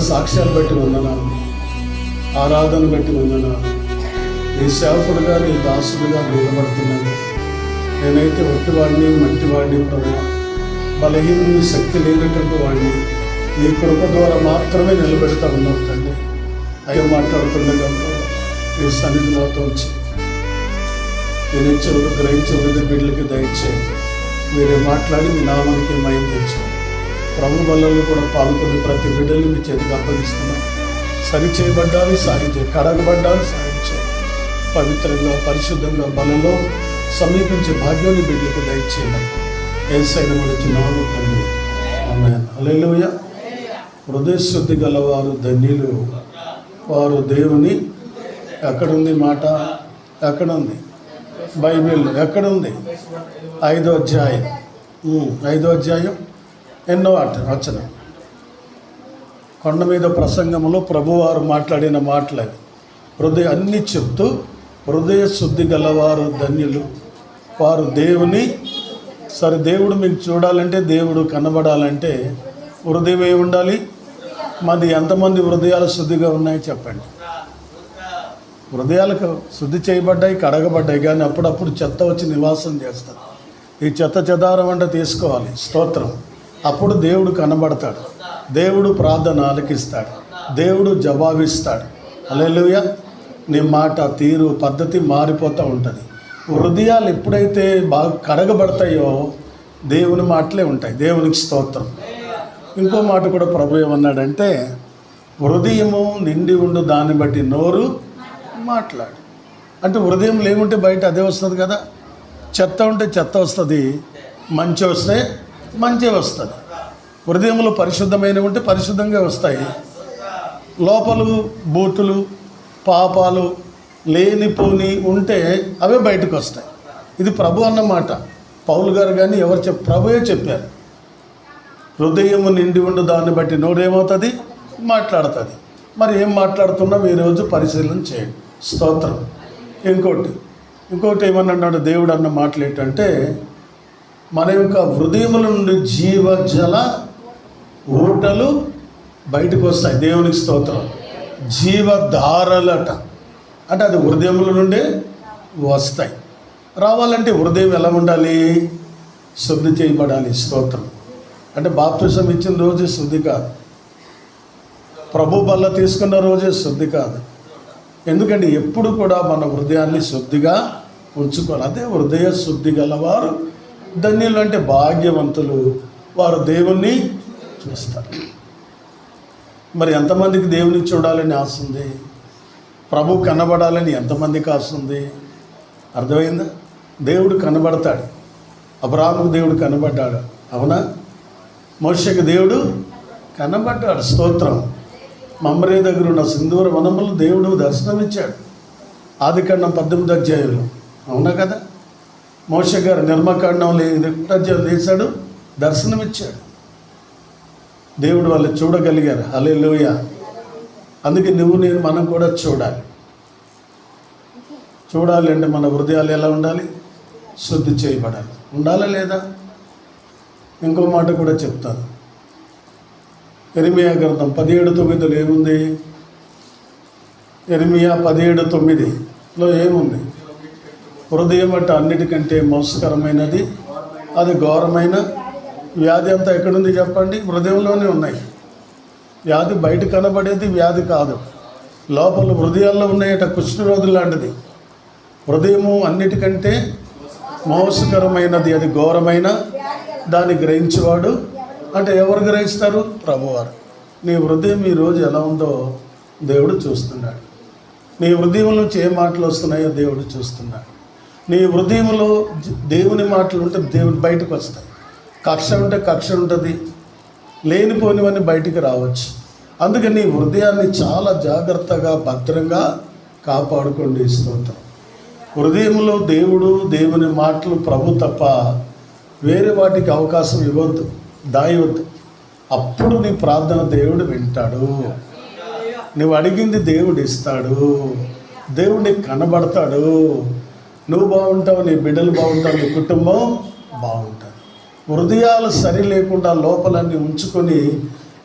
సాక్ష్యాలు బట్టి వందనాలు, ఆరాధన బట్టి వందనాలు. నీ సేవకుడుగా, నీ దాసుడుగా నిలబడుతున్నాను. నేనైతే ఒట్టివాడిని, మట్టివాడిని ప్రభు, బలహీనుని, శక్తి లేనటువంటి వాడిని. నీ కృప ద్వారా మాత్రమే నిలబెడతా ఉన్నావు తండ్రి. అయ్యో మాట్లాడుతుండగా నీ సన్నిధి నాతో వచ్చి నేను చెవులు గ్రహించే బిడ్డలకి దయచేయండి. మీరే మాట్లాడి మీ నామానికి మయం తెచ్చారు. ప్రభు బలలో కూడా పాల్గొని ప్రతి బిడ్డలు మీ చేతికి అప్పగిస్తున్నాం. సరి చేయబడ్డాలి, సాయం చేయి, కడగబడ్డాలి, సాయం చేయి. పవిత్రంగా, పరిశుద్ధంగా బలలో సమీపించే భాగ్యాన్ని బిడ్డలకి దయచేయండి. యేసయ్య గురించి నామం తండ్రి, ఆమేన్. హల్లెలూయా. హృదయశుద్ధి గలవారు ధన్యులు, వారు దేవుని. ఎక్కడుంది మాట? ఎక్కడుంది? బైబిల్ ఎక్కడుంది? 5వ అధ్యాయం 5వ అధ్యాయం ఎన్నో వచనం. కొండ మీద ప్రసంగంలో ప్రభువారు మాట్లాడిన మాటలు అన్నీ చెప్తూ, హృదయ శుద్ధి గలవారు ధన్యులు, వారు దేవుని. సరే, దేవుడు మీకు చూడాలంటే, దేవుడు కనబడాలంటే హృదయం ఏమి ఉండాలి? మాది ఎంతమంది హృదయాలు శుద్ధిగా ఉన్నాయి చెప్పండి. హృదయాలకు శుద్ధి చేయబడ్డాయి, కడగబడ్డాయి, కానీ అప్పుడప్పుడు చెత్త వచ్చి నివాసం చేస్తారు. ఈ చెత్త చెదారం అంటే తీసుకోవాలి. స్తోత్రం. అప్పుడు దేవుడు కనబడతాడు, దేవుడు ప్రార్థన ఆలకిస్తాడు, దేవుడు జవాబిస్తాడు. హల్లెలూయా. నీ మాట, తీరు, పద్ధతి మారిపోతూ ఉంటుంది. హృదయాలు ఎప్పుడైతే బాగా కడగబడతాయో దేవుని మాటలే ఉంటాయి. దేవునికి స్తోత్రం. ఇంకో మాట కూడా ప్రభు ఏమన్నాడంటే, హృదయము నిండి ఉండు దాన్ని బట్టి నోరు మాట్లాడు. అంటే హృదయం లేకుంటే బయట అదే వస్తుంది కదా. చెత్త ఉంటే చెత్త వస్తుంది, మంచి వస్తే మంచి వస్తుంది. హృదయంలో పరిశుద్ధమైనవి ఉంటే పరిశుద్ధంగా వస్తాయి. లోపలు, బూతులు, పాపాలు లేనిపోని ఉంటే అవే బయటకు వస్తాయి. ఇది ప్రభు అన్నమాట. పౌలు గారు కానీ ఎవరు ప్రభువే చెప్పారు. హృదయము నిండి ఉండు దాన్ని బట్టి నోరేమవుతుంది? మాట్లాడుతుంది. మరి ఏం మాట్లాడుతున్నాం ఈరోజు పరిశీలన చేయండి. స్తోత్రం. ఇంకోటి ఏమన్నాడు దేవుడు అన్న మాటలు ఏంటంటే, మన యొక్క హృదయముల నుండి జీవజల ఊటలు బయటకు వస్తాయి. దేవునికి స్తోత్రం. జీవధారలట. అంటే అది హృదయముల నుండే వస్తాయి. రావాలంటే హృదయం ఎలా ఉండాలి? శుద్ధి చేయబడాలి. స్తోత్రం. అంటే బాప్తిసం ఇచ్చిన రోజే శుద్ధి కాదు, ప్రభు బల్ల తీసుకున్న రోజే శుద్ధి కాదు. ఎందుకంటే ఎప్పుడు కూడా మన హృదయాన్ని శుద్ధిగా ఉంచుకోవాలి. అదే హృదయ శుద్ధి గలవారు ధన్యులు, అంటే భాగ్యవంతులు, వారు దేవుణ్ణి చూస్తారు. మరి ఎంతమందికి దేవుని చూడాలని ఆశ ఉంది? ప్రభు కనబడాలని ఎంతమందికి ఆశ ఉంది? అర్థమైందా? దేవుడు కనబడతాడు. అబ్రాహాముకు దేవుడు కనబడ్డాడు, అవునా? మోషేకి దేవుడు కనబడ్డాడు. స్తోత్రం. మమ్రే దగ్గర ఉన్న సింధూర వనములు దేవుడు దర్శనమిచ్చాడు. ఆదికాండం 18వ అధ్యాయంలో, అవునా కదా? మోషే గారు నిర్మకాండంలో 1వ అధ్యాయం చేశాడు, దర్శనమిచ్చాడు. దేవుడు వాళ్ళు చూడగలిగారు. హల్లెలూయా. అందుకే నువ్వు నేను మనం కూడా చూడాలి. చూడాలి అంటే మన హృదయాలు ఎలా ఉండాలి? శుద్ధి చేయబడాలి. ఉండాలా లేదా? ఇంకో మాట కూడా చెప్తాను. యెరెమీయా గ్రంథం 17:9లో ఏముంది? యెరెమీయా 17:9లో ఏముంది? హృదయం అంటే అన్నిటికంటే మోసకరమైనది, అది ఘోరమైన వ్యాధి. అంతా ఎక్కడుంది చెప్పండి? హృదయంలోనే ఉన్నాయి. వ్యాధి బయట కనబడేది వ్యాధి కాదు, లోపల హృదయాల్లో ఉన్నాయట. కుష్ఠరోధులు లాంటిది హృదయము. అన్నిటికంటే మోసకరమైనది, అది ఘోరమైన దాన్ని గ్రహించేవాడు. అంటే ఎవరు గ్రహిస్తారు? ప్రభువారు. నీ హృదయం ఈరోజు ఎలా ఉందో దేవుడు చూస్తున్నాడు. నీ హృదయం నుంచి ఏ మాటలు వస్తున్నాయో దేవుడు చూస్తున్నాడు. నీ హృదయంలో దేవుని మాటలు ఉంటే దేవుని బయటకు వస్తాయి. కక్ష ఉంటే కక్ష ఉంటుంది, లేనిపోనివన్నీ బయటికి రావచ్చు. అందుకని నీ హృదయాన్ని చాలా జాగ్రత్తగా, భద్రంగా కాపాడుకోండి. స్తోత్రం. హృదయంలో దేవుడు, దేవుని మాటలు, ప్రభు తప్ప వేరే వాటికి అవకాశం ఇవ్వద్దు, దాయవద్దు. అప్పుడు నీ ప్రార్థన దేవుడు వింటాడు. నువ్వు అడిగింది దేవుడు ఇస్తాడు. దేవుడు నీకు కనబడతాడు. నువ్వు బాగుంటావు, నీ బిడ్డలు బాగుంటావు, నీ కుటుంబం బాగుంటుంది. హృదయాలు సరి లేకుండా లోపలన్నీ ఉంచుకొని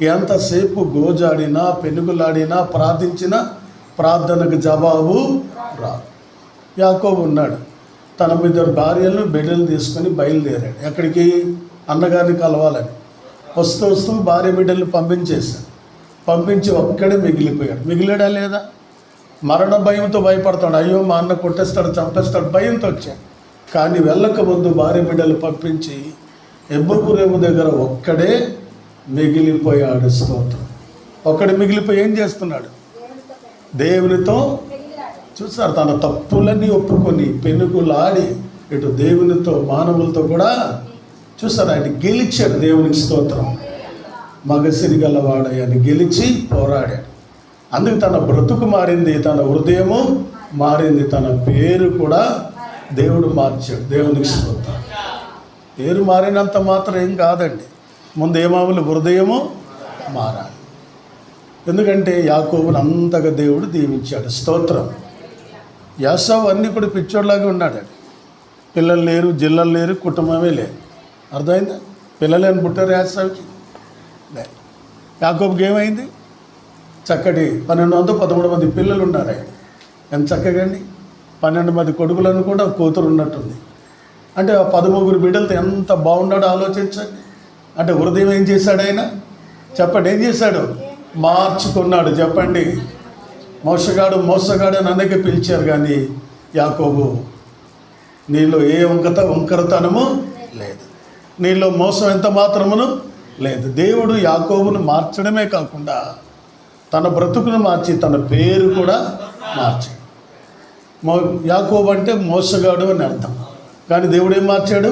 ఎంతసేపు గోజాడినా పెనుగులాడినా ప్రార్థించినా ప్రార్థనకు జవాబు రాదు. యాకోబు ఉన్నాడు, తన ఇద్దరు భార్యలను బిడ్డలు తీసుకొని బయలుదేరాడు. ఎక్కడికి? అన్నగారిని కలవాలని. వస్తూ వస్తూ భార్య బిడ్డలను పంపించేశాడు. పంపించి ఒక్కడే మిగిలిపోయాడు. మిగిలాడా లేదా? మరణ భయంతో భయపడతాడు. అయ్యో మా అన్న కొట్టేస్తాడు, చంపేస్తాడు, భయంతో వచ్చాడు. కానీ వెళ్ళక ముందు భార్య బిడ్డలు పంపించి ఎబ్బకురేము దగ్గర ఒక్కడే మిగిలిపోయాడు. స్తోత్రం. ఒక్కడే మిగిలిపోయి ఏం చేస్తున్నాడు? దేవునితో చూసారు, తన తప్పులన్నీ ఒప్పుకొని పెనుగులాడి ఇటు దేవునితో మానవులతో కూడా చూసారు, ఆయన గెలిచాడు. దేవునికి స్తోత్రం. మగసిరి గలవాడని గెలిచి పోరాడాడు. అందుకు తన బ్రతుకు మారింది, తన హృదయము మారింది, తన పేరు కూడా దేవుడు మార్చాడు. దేవునికి స్తోత్రం. పేరు మారినంత మాత్రం ఏం కాదండి, ముందు ఏమావులు హృదయము మారాలి. ఎందుకంటే యాకోబుని అంతగా దేవుడు దీవించాడు. స్తోత్రం. యాసావు అన్నీ కూడా పిచ్చోడ్లాగా ఉన్నాడు. పిల్లలు లేరు, జిల్లలు లేరు, కుటుంబమే లేదు. అర్థమైందా? పిల్లలేని పుట్టారు యాసావుకి. యాకోబుకి ఏమైంది? చక్కటి 1213 మంది పిల్లలు ఉన్నారు. ఆయన ఎంత చక్కగా అండి, 12 మంది కొడుకులను కూడా కూతురు ఉన్నట్టుంది. అంటే ఆ 13 బిడ్డలతో ఎంత బాగున్నాడో ఆలోచించండి. అంటే హృదయం ఏం చేశాడు ఆయన? చెప్పండి, ఏం చేశాడు? మార్చుకున్నాడు. చెప్పండి. మోసగాడు అని అనేక పిలిచారు, కానీ యాకోబు నీలో ఏ వంకరతనము లేదు, నీలో మోసం ఎంత మాత్రమును లేదు. దేవుడు యాకోబును మార్చడమే కాకుండా తన బ్రతుకును మార్చి తన పేరు కూడా మార్చాడు. యాకోబు అంటే మోసగాడు అని అర్థం, కానీ దేవుడు ఏం మార్చాడు?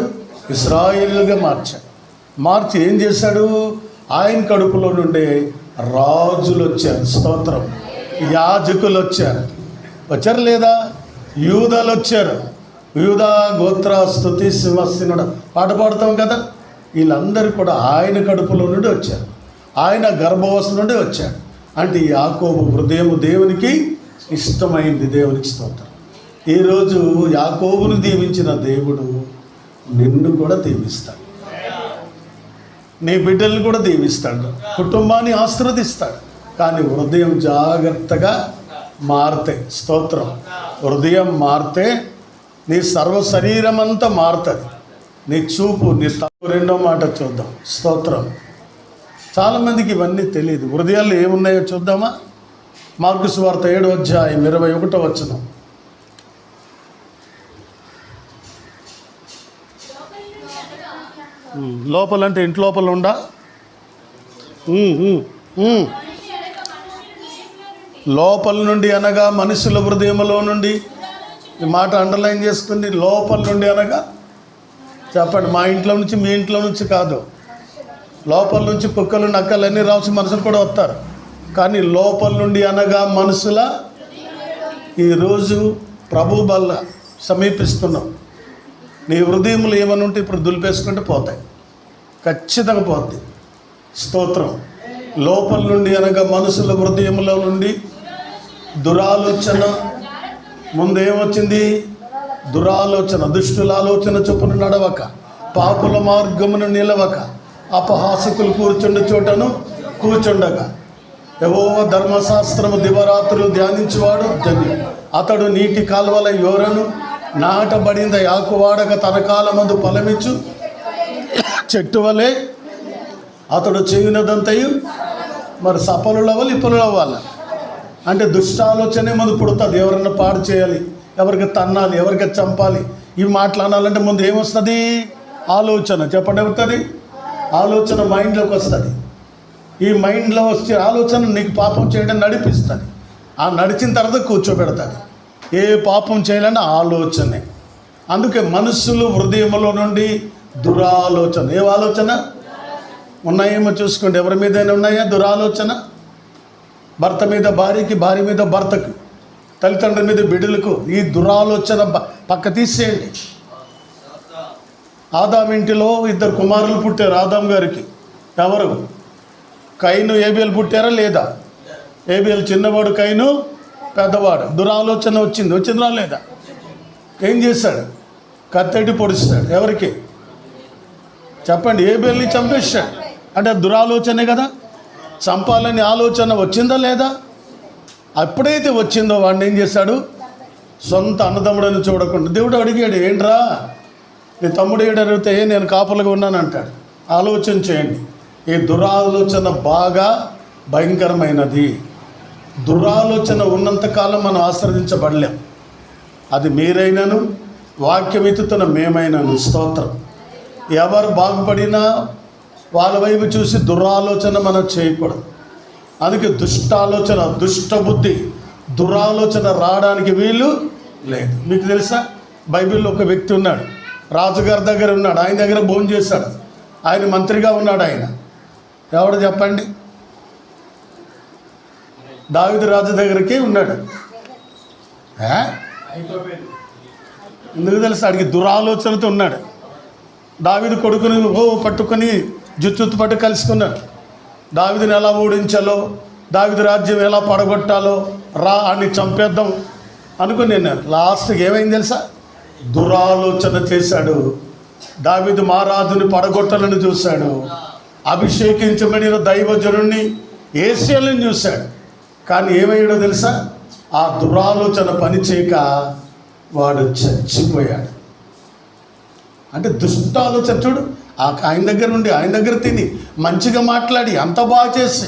ఇశ్రాయేలుగా మార్చాడు. మార్చి ఏం చేశాడు? ఆయన కడుపులో నుండే రాజులు వచ్చారు. స్తోత్రం. యాజకులు వచ్చారు లేదా? యూదాలు వచ్చారు. యూదా గోత్ర స్తుతి సింహస్థినుడు పాట పాడుతాం కదా. వీళ్ళందరూ కూడా ఆయన కడుపులో నుండి వచ్చారు, ఆయన గర్భవస్థ నుండి వచ్చారు. అంటే యాకోబు హృదయం దేవునికి ఇష్టమైంది. దేవునికి స్తోత్రం. ఈరోజు యాకోబును దీవించిన దేవుడు నిన్ను కూడా దీవిస్తాడు, నీ బిడ్డలను కూడా దీవిస్తాడు, కుటుంబాన్ని ఆశీర్వదిస్తాడు. కానీ హృదయం జాగ్రత్తగా మారితే, స్తోత్రం, హృదయం మారితే నీ సర్వ శరీరం అంతా మారుతుంది. నీ చూపు, నీ రెండో మాట చూద్దాం. స్తోత్రం. చాలామందికి ఇవన్నీ తెలియదు. హృదయాల్లో ఏమున్నాయో చూద్దామా? మార్కు సువార్త 7వ అధ్యాయం 21వ వచనం. లోపలంటే ఇంటి లోపల ఉండా? లోపల నుండి అనగా మనుషుల హృదయంలో నుండి. ఈ మాట అండర్లైన్ చేసుకుని, లోపల నుండి అనగా చెప్పండి, మా ఇంట్లో నుంచి మీ ఇంట్లో నుంచి కాదు. లోపల నుంచి కుక్కలు నక్కలు అన్నీ రావచ్చు, మనుషులు కూడా వస్తారు. కానీ లోపల నుండి అనగా మనుషుల. ఈరోజు ప్రభు బల్ల సమీపిస్తున్నాం. నీ హృదయములు ఏమని ఉంటే ఇప్పుడు దులిపేసుకుంటే పోతాయి, ఖచ్చితంగా పోతాయి. స్తోత్రం. లోపల నుండి అనగా మనుషుల హృదయములో నుండి దురాలోచన. ముందేమొచ్చింది? దురాలోచన, దుష్టుల ఆలోచన చొప్పున నడవక, పాపుల మార్గమును నిలవక, అపహాసకులు కూర్చుండే చోటను కూర్చుండగా, యెహోవా ధర్మశాస్త్రము దివరాత్రులు ధ్యానించువాడు ధన్యుడు. అతడు నీటి కాలువల యోరను నాటబడింద యాకువాడక తన కాలమందు ఫలమిచ్చు చెట్టు వలె అతడు చేయునదంతయు. మరి సఫలులు అవ్వాలి, ఇప్పలు అవ్వాలి. అంటే దుష్టాలోచనే ముందు పుడుతుంది. ఎవరన్నా పాడు చేయాలి, ఎవరికి తన్నాలి, ఎవరికి చంపాలి, ఇవి మాట్లాడాలంటే ముందు ఏమొస్తుంది? ఆలోచన. చెప్పండి, అవుతుంది ఆలోచన మైండ్లోకి వస్తుంది. ఈ మైండ్లో వచ్చే ఆలోచన నీకు పాపం చేయడం నడిపిస్తుంది. ఆ నడిచిన తర్వాత కూర్చోబెడతాడు. ఏ పాపం చేయాలన్నా ఆలోచనే. అందుకే మనుషులు హృదయంలో నుండి దురాలోచన. ఏ ఆలోచన ఉన్నాయేమో చూసుకోండి. ఎవరి మీదైనా ఉన్నాయా దురాలోచన? భర్త మీద భార్యకి, భార్య మీద భర్తకు, తల్లిదండ్రుల మీద బిడ్డలకు ఈ దురాలోచన పక్క తీసేయండి. ఆదాం ఇంటిలో 2 కుమారులు పుట్టారు ఆదాం గారికి. ఎవరు? కైను, ఏబేలు పుట్టారా లేదా? ఏబేలు చిన్నవాడు, కైను పెద్దవాడు. దురాలోచన వచ్చిందా లేదా? ఏం చేశాడు? కత్తెట్టి పొడుస్తాడు. ఎవరికి? చెప్పండి. ఏబేల్ని చంపేస్తాడు. అంటే దురాలోచనే కదా. చంపాలని ఆలోచన వచ్చిందా లేదా? ఎప్పుడైతే వచ్చిందో వాడిని ఏం చేశాడు? సొంత అన్నదమ్ముడని చూడకుండా దేవుడు అడిగాడు, ఏంట్రా నీ తమ్ముడు ఏడు అడిగితే నేను కాపలుగా ఉన్నాను అంటాడు. ఆలోచన చేయండి. ఈ దురాలోచన బాగా భయంకరమైనది. దురాలోచన ఉన్నంతకాలం మనం ఆశ్రదించబడలేం. అది మీరైనను వాక్యం ఎత్తుతున్న మేమైనను. స్తోత్రం. ఎవరు బాగుపడినా వాళ్ళ వైపు చూసి దురాలోచన మనం చేయకూడదు. అందుకే దుష్టాలోచన, దుష్టబుద్ధి, దురాలోచన రావడానికి వీలు లేదు. మీకు తెలుసా, బైబిల్లో ఒక వ్యక్తి ఉన్నాడు, రాజుగారి దగ్గర ఉన్నాడు, ఆయన దగ్గర భోజనం చేశాడు, ఆయన మంత్రిగా ఉన్నాడు. ఆయన ఎవడు చెప్పండి? దావీదు రాజు దగ్గరికి ఉన్నాడు. ఎందుకు తెలుసు? అడిగి దురాలోచనతో ఉన్నాడు. దావీదు కొడుకుని పట్టుకొని జుత్తు పట్టు కలుసుకున్నాడు. దావీదుని ఎలా ఓడించాలో, దావీదు రాజ్యం ఎలా పడగొట్టాలో, అన్ని చంపేద్దాం అనుకుని నేను. లాస్ట్కి ఏమైంది తెలుసా? దురాలోచన చేశాడు. దావీదు మహారాజుని పడగొట్టాలని చూశాడు. అభిషేకించబడిన దైవజనుడిని ఏసేయాలని చూశాడు. కానీ ఏమయ్యాడో తెలుసా? ఆ దురాలోచన పనిచేయక వాడు చచ్చిపోయాడు. అంటే దుష్టాలోచన చూడు. ఆయన దగ్గర నుండి, ఆయన దగ్గర తిని మంచిగా మాట్లాడి అంత బాగా చేసి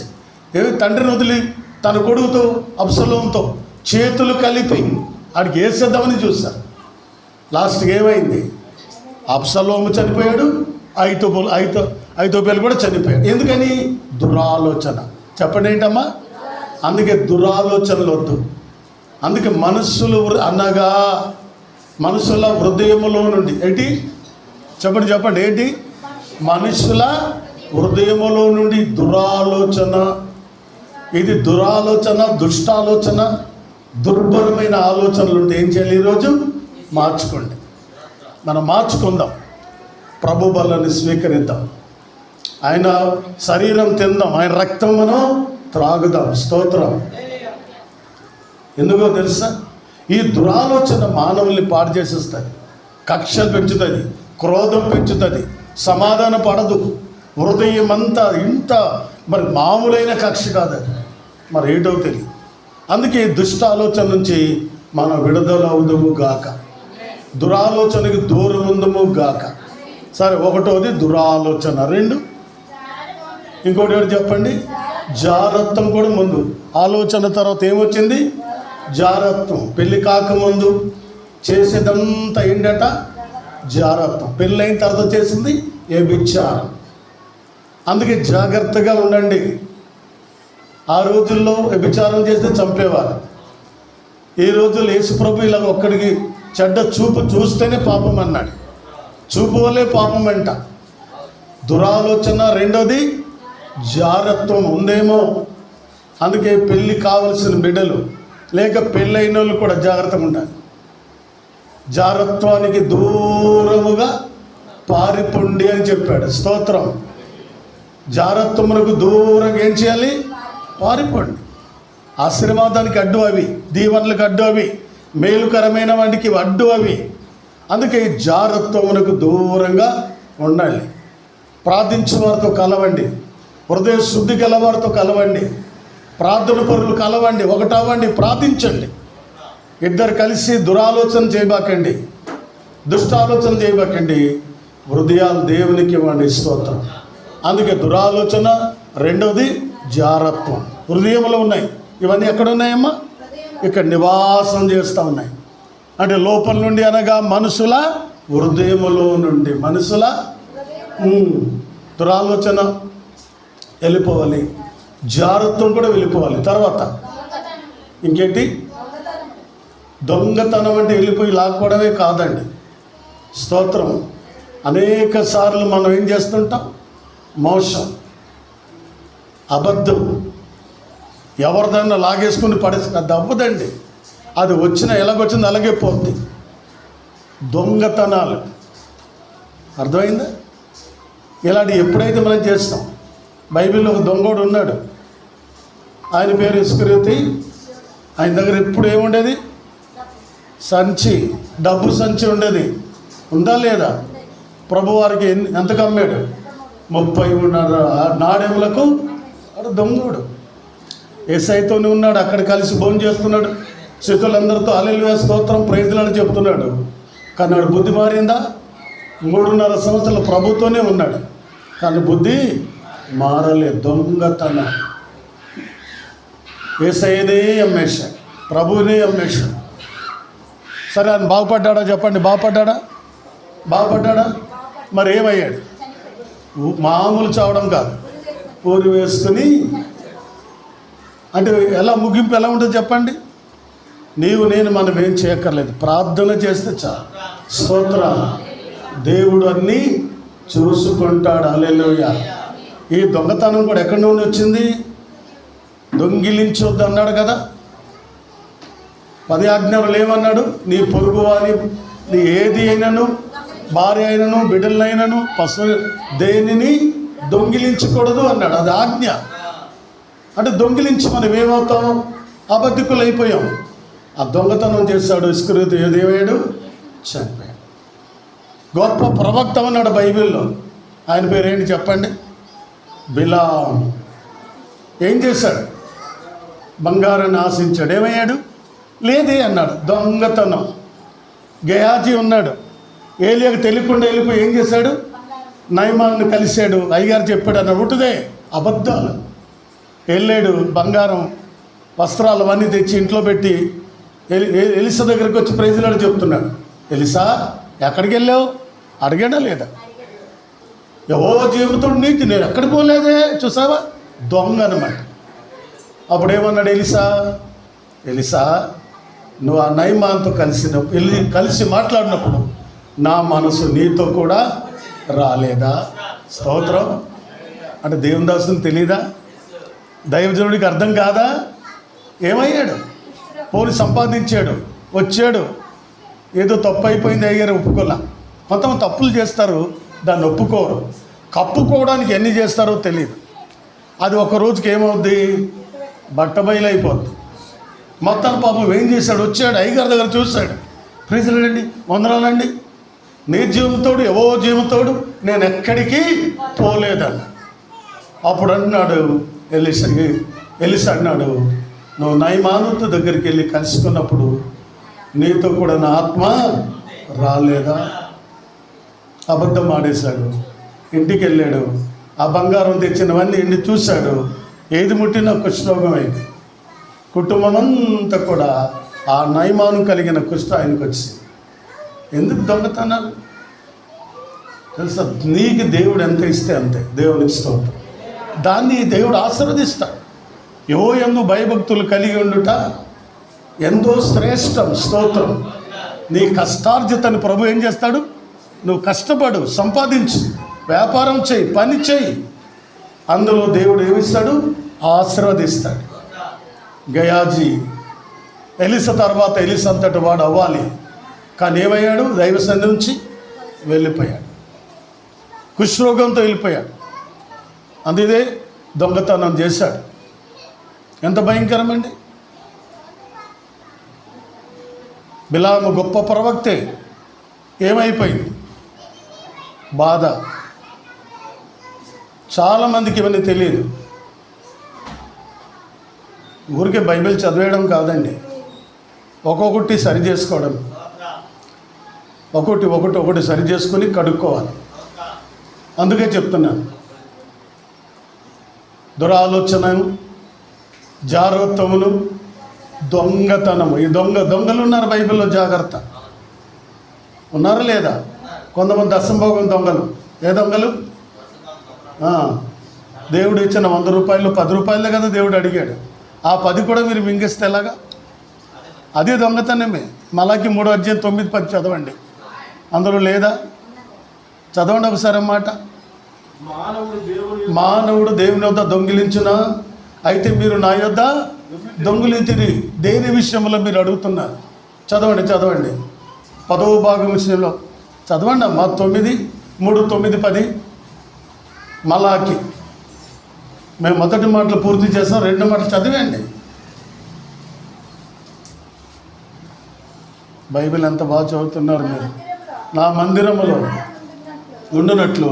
తండ్రిని వదిలి తన కొడుకుతో అబ్షలోముతో చేతులు కలిపి ఆడికి వేసేద్దామని చూశారు. లాస్ట్కి ఏమైంది? అబ్షలోము చనిపోయాడు, ఐతోపేలు కూడా చనిపోయాడు. ఎందుకని? దురాలోచన. చెప్పండి ఏంటమ్మా? అందుకే దురాలోచనలు వద్దు. అందుకే మనస్సులు అనగా మనుషుల హృదయములో నుండి ఏంటి? చెప్పండి ఏంటి? మనుషుల హృదయములో నుండి దురాలోచన. ఇది దురాలోచన, దుష్టాలోచన, దుర్భరమైన ఆలోచనలు ఉంటే ఏం చేయాలి? ఈరోజు మార్చుకోండి. మనం మార్చుకుందాం. ప్రభు బలాన్ని స్వీకరిద్దాం. ఆయన శరీరం తిందాం, ఆయన రక్తం మనం త్రాగుదాం. స్తోత్రం. ఎందుకో తెలుసా? ఈ దురాలోచన మానవుల్ని పాడు చేసేస్తుంది, కక్షలు పెంచుతుంది, క్రోధం పెంచుతుంది, సమాధాన పడదు. హృదయం అంతా ఇంత మరి మామూలైన కక్ష కాదు అది, మరి ఏటో తెలియదు. అందుకే దుష్ట ఆలోచన నుంచి మనం విడుదల అవుదము గాక, దురాలోచనకి దూరం ఉందము గాక. సరే, ఒకటోది దురాలోచన. 2 ఇంకోటి ఏడు చెప్పండి? జారత్వం కూడా ముందు. ఆలోచన తర్వాత ఏమొచ్చింది? జారత్వం. పెళ్ళి కాకముందు చేసేదంతా ఏంటట? జారత్వం. పెళ్ళైన తర్వాత చేసింది వ్యభిచారం. అందుకే జాగ్రత్తగా ఉండండి. ఆ రోజుల్లో వ్యభిచారం చేస్తే చంపేవారు. ఈ రోజుల్లో యేసుప్రభు ఇలా ఒక్కడికి చెడ్డ చూపు చూస్తేనే పాపం అన్నాడు. చూపు వల్లే పాపం అంట. దురాలోచన. రెండోది జారత్వం ఉందేమో. అందుకే పెళ్ళి కావలసిన బిడ్డలు లేక పెళ్ళైన వాళ్ళు కూడా జాగ్రత్తగా ఉండాలి. జారత్వానికి దూరముగా పారిపోండి అని చెప్పాడు. స్తోత్రం. జారత్వమునకు దూరంగా ఏం చేయాలి? పారిపోండి. ఆశీర్వాదానికి అడ్డు అవి, దీవెనలకు అడ్డు అవి, మేలుకరమైన వాటికి అడ్డు అవి. అందుకే జారత్వమునకు దూరంగా ఉండాలి. ప్రార్థించే వారితో కలవండి, హృదయ శుద్ధి గలవారితో కలవండి, ప్రార్థన పరులు కలవండి, ఒకటవ్వండి, ప్రార్థించండి. ఇద్దరు కలిసి దురాలోచన చేయబాకండి, దుష్టాలోచన చేయబాకండి. హృదయాలు దేవునికి ఇవ్వండి. స్తోత్రం. అందుకే దురాలోచన, రెండవది జారత్వం హృదయంలో ఉన్నాయి. ఇవన్నీ ఎక్కడ ఉన్నాయమ్మా? ఇక్కడ నివాసం చేస్తూ ఉన్నాయి. అంటే లోపల నుండి అనగా మనుషుల హృదయములో నుండి. మనుషుల దురాలోచన వెళ్ళిపోవాలి, జారత్వం కూడా వెళ్ళిపోవాలి. తర్వాత ఇంకేంటి? దొంగతనం అంటే వెళ్ళిపోయి లాక్కోవడమే కాదండి. స్తోత్రం. అనేక సార్లు మనం ఏం చేస్తుంటాం? మోసం, అబద్ధం, ఎవరిదన్నా లాగేసుకుని పడేసి అది అవ్వదండి. అది వచ్చిన ఎలాగొచ్చింది అలాగే పోతుంది. దొంగతనాలు, అర్థమైందా? ఇలాంటి ఎప్పుడైతే మనం చేస్తాం. బైబిల్లో ఒక దొంగోడు ఉన్నాడు, ఆయన పేరు ఇస్కరియోతు. ఆయన దగ్గర ఎప్పుడు ఏముండేది? సంచి, డబ్బు సంచి ఉండేది. ఉందా లేదా? ప్రభువారికి ఎంతకు అమ్మాడు? 33 నాణెములకు వాడు దొంగోడు. యేసయ్యతోనే ఉన్నాడు, అక్కడ కలిసి భోజనం చేస్తున్నాడు, శిష్యులందరితో హల్లెలూయా స్తోత్రం ప్రైజ్లాడు చెప్తున్నాడు. కానీ వాడు బుద్ధి మారిందా? 3.5 సంవత్సరాలు ప్రభుతోనే ఉన్నాడు, కానీ బుద్ధి మారలేదు. దొంగతనం. యేసయ్యనే అమ్మేశాడు, ప్రభువునే అమ్మేశాడు. సరే ఆయన బాగుపడ్డాడా చెప్పండి? బాగుపడ్డాడా? మరి ఏమయ్యాడు? మామూలు చావడం కాదు, ఊరి వేసుకుని. అంటే ఎలా ముగింపు ఎలా ఉంటుంది చెప్పండి? నీవు నేను మనం ఏం చేయక్కర్లేదు, ప్రార్థన చేస్తే చాలు. స్తోత్రం. దేవుడు అన్నీ చూసుకుంటాడు. హల్లెలూయా. ఈ దొంగతనం కూడా ఎక్కడి నుండి వచ్చింది? దొంగిలించొద్దు అన్నాడు కదా. 10 ఆజ్ఞలు ఏమన్నాడు? నీ పొరుగు వాని నీ ఏది అయినను, భార్య అయినను, బిడ్డలైనను, పశు దేనిని దొంగిలించకూడదు అన్నాడు. అది ఆజ్ఞ. అంటే దొంగిలించి మనం ఏమవుతాం? అబద్ధికులు అయిపోయాం. ఆ దొంగతనం చేశాడు ఇస్కరియోతు. ఏదేవాడు? చనిపోయాడు. గొప్ప ప్రవక్త అన్నాడు బైబిల్లో. ఆయన పేరు ఏంటి చెప్పండి? బిలాం. ఏం చేశాడు? బంగారాన్ని ఆశించాడు. ఏమయ్యాడు? లేదే అన్నాడు. దొంగతనం. గయాజీ ఉన్నాడు, ఏలియాకు తెలియకుండా వెళ్ళిపోయి ఏం చేశాడు? నయమాన్ని కలిశాడు. అయ్యగారు చెప్పాడు అన్నాడు. ఉంటుదే అబద్ధాలు. వెళ్ళాడు, బంగారం వస్త్రాలు అవన్నీ తెచ్చి ఇంట్లో పెట్టి ఎలిసా దగ్గరికి వచ్చి ప్రైజ్లాడు చెప్తున్నాడు. ఎలిసా ఎక్కడికి వెళ్ళావు అడిగాడా లేదా? ఎవో జీవితం నీతి, నేను ఎక్కడికి పోలేదే, చూసావా? దొంగ అనమాట. అప్పుడు ఏమన్నాడు ఎలిసా నువ్వు ఆ నయమాన్తో కలిసి మాట్లాడినప్పుడు నా మనసు నీతో కూడా రాలేదా? స్తోత్రం. అంటే దేవుని దాసుని తెలీదా? దైవజనుడికి అర్థం కాదా? ఏమయ్యాడు? పోని సంపాదించాడు, వచ్చాడు, ఏదో తప్పు అయిపోయింది అయ్యారు, ఒప్పుకోలే. కొంతమంది తప్పులు చేస్తారు, దాన్ని ఒప్పుకోరు. కప్పుకోవడానికి ఎన్ని చేస్తారో తెలియదు. అది ఒక రోజుకి ఏమవుద్ది? బట్టబయలైపోద్ది. మొత్తం పాపం ఏం చేశాడు? వచ్చాడు, అయ్యగారి దగ్గర చూశాడు. ప్రైజ్లాడండి, వందనాలండి, నీ జీవంతోడు ఎవో జీవంతోడు నేను ఎక్కడికి పోలేదన్న. అప్పుడు అన్నాడు ఎలిసా అన్నాడు, నువ్వు నయమానుతో దగ్గరికి వెళ్ళి కలుసుకున్నప్పుడు నీతో కూడా నా ఆత్మ రాలేదా? అబద్ధం ఆడేశాడు. ఇంటికి వెళ్ళాడు, ఆ బంగారం తెచ్చినవన్నీ ఇంటి చూశాడు. ఏది ముట్టినా కుష్ఠరోగం అయింది. కుటుంబం అంతా కూడా ఆ నయమాను కలిగిన కుష్ఠ ఆయనకు వచ్చింది. ఎందుకు దొంగతనాలు? తెలుసా? నీకు దేవుడు ఎంత ఇస్తే అంతే, దేవునికి స్తోత్రం. దాన్ని దేవుడు ఆశీర్వదిస్తాడు. యందు భయభక్తులు కలిగి ఉండుట ఎంతో శ్రేష్టం. స్తోత్రం. నీ కష్టార్జితని ప్రభు ఏం చేస్తాడు? నువ్వు కష్టపడు, సంపాదించు, వ్యాపారం చేయి, పని చేయి, అందులో దేవుడు ఏమిస్తాడు? ఆశీర్వదిస్తాడు. గయాజీ ఎలిసా తర్వాత ఎలిసా అంతటి వాడు అవ్వాలి, కానీ ఏమయ్యాడు? దైవ సన్నిధి నుంచి వెళ్ళిపోయాడు, కుష్ఠరోగంతో వెళ్ళిపోయాడు. అందుకే దొంగతనం చేశాడు. ఎంత భయంకరమండి! బిలాము గొప్ప ప్రవక్తే, ఏమైపోయింది? బాధ. చాలామందికి ఇవన్నీ తెలియదు. ఊరికే బైబిల్ చదివేయడం కాదండి, ఒక్కొక్కటి సరి చేసుకోవడం, ఒకటి సరి చేసుకుని కడుక్కోవాలి. అందుకే చెప్తున్నాను, దురాలోచన, జాగ్రత్తములు, దొంగతనము. ఈ దొంగలు ఉన్నారు బైబిల్లో, జాగ్రత్త. ఉన్నారా లేదా? కొంతమంది అసంభోగం దొంగలు. ఏ దొంగలు? దేవుడు ఇచ్చిన 100 రూపాయలు 10 రూపాయలే కదా దేవుడు అడిగాడు. ఆ 10 కూడా మీరు మింగేస్తే ఎలాగా? అదే దొంగతనమే. మలాకి 3:9-10 చదవండి, అందులో లేదా? చదవండి ఒకసారి అన్నమాట. మానవుడు దేవుని యొద్ద దొంగిలించునా? అయితే మీరు నా యొద్ద దొంగిలించిరి. దేని విషయంలో మీరు అడుగుతున్నారు? చదవండి 10వ భాగం విషయంలో చదవండి అమ్మా. 9, 3, 9, 10 మలాకి. మేము మొదటి మాటలు పూర్తి చేస్తాం, 2 మాటలు చదివండి. బైబిల్ ఎంత బాగా చదువుతున్నారు మీరు. నా మందిరములో ఉండునట్లు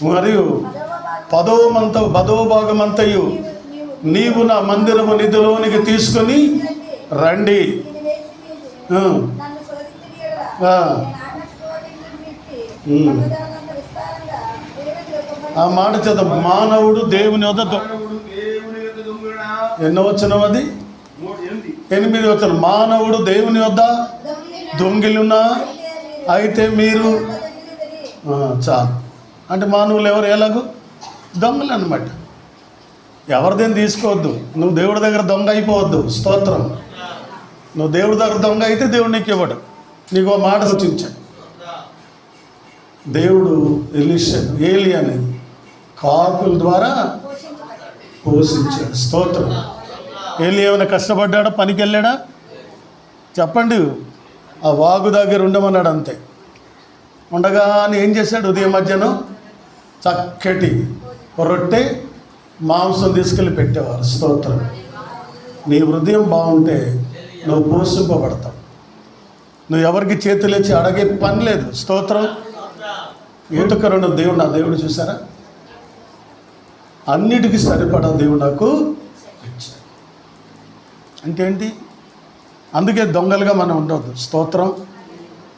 మరియు పదో భాగమంతయు నీవు నా మందిరము నిధిలోనికి తీసుకొని రండి. ఆ మాట చదువు. మానవుడు దేవుని వద్ద ఎన్నో వచనం అది? 8వ వచనం. మానవుడు దేవుని వద్ద దొంగిలున్నా అయితే మీరు చాలు. అంటే మానవులు ఎవరు? ఎలాగూ దొంగలు అన్నమాట. ఎవరిదేం తీసుకోవద్దు. నువ్వు దేవుడి దగ్గర దొంగ అయిపోవద్దు. స్తోత్రం. నువ్వు దేవుడి దగ్గర దొంగ అయితే దేవుడు నీకు ఇవ్వడు. నీకు మాట సూచించాడు దేవుడు. ఏలియాని కాకుల ద్వారా పోషించాడు. స్తోత్రం. ఏలియా ఏమైనా కష్టపడ్డాడా? పనికి వెళ్ళాడా? చెప్పండి. ఆ వాగు దగ్గర ఉండమన్నాడు అంతే. ఉండగానే ఏం చేశాడు? ఉదయం మధ్యాహ్నం చక్కటి రొట్టె మాంసం తీసుకెళ్ళి పెట్టేవారు. స్తోత్రం. నీ హృదయం బాగుంటే నువ్వు పోషింపబడతావు. నువ్వు ఎవరికి చేతులేచి అడిగే పని లేదు. స్తోత్రం. ఏటుకరుడు దేవుడు, నా దేవుడు చూసారా? అన్నిటికీ సరిపడా దేవుడు నాకు ఇచ్చాడు. అంటే ఏంటి? అందుకే దొంగలుగా మనం ఉండవద్దు. స్తోత్రం.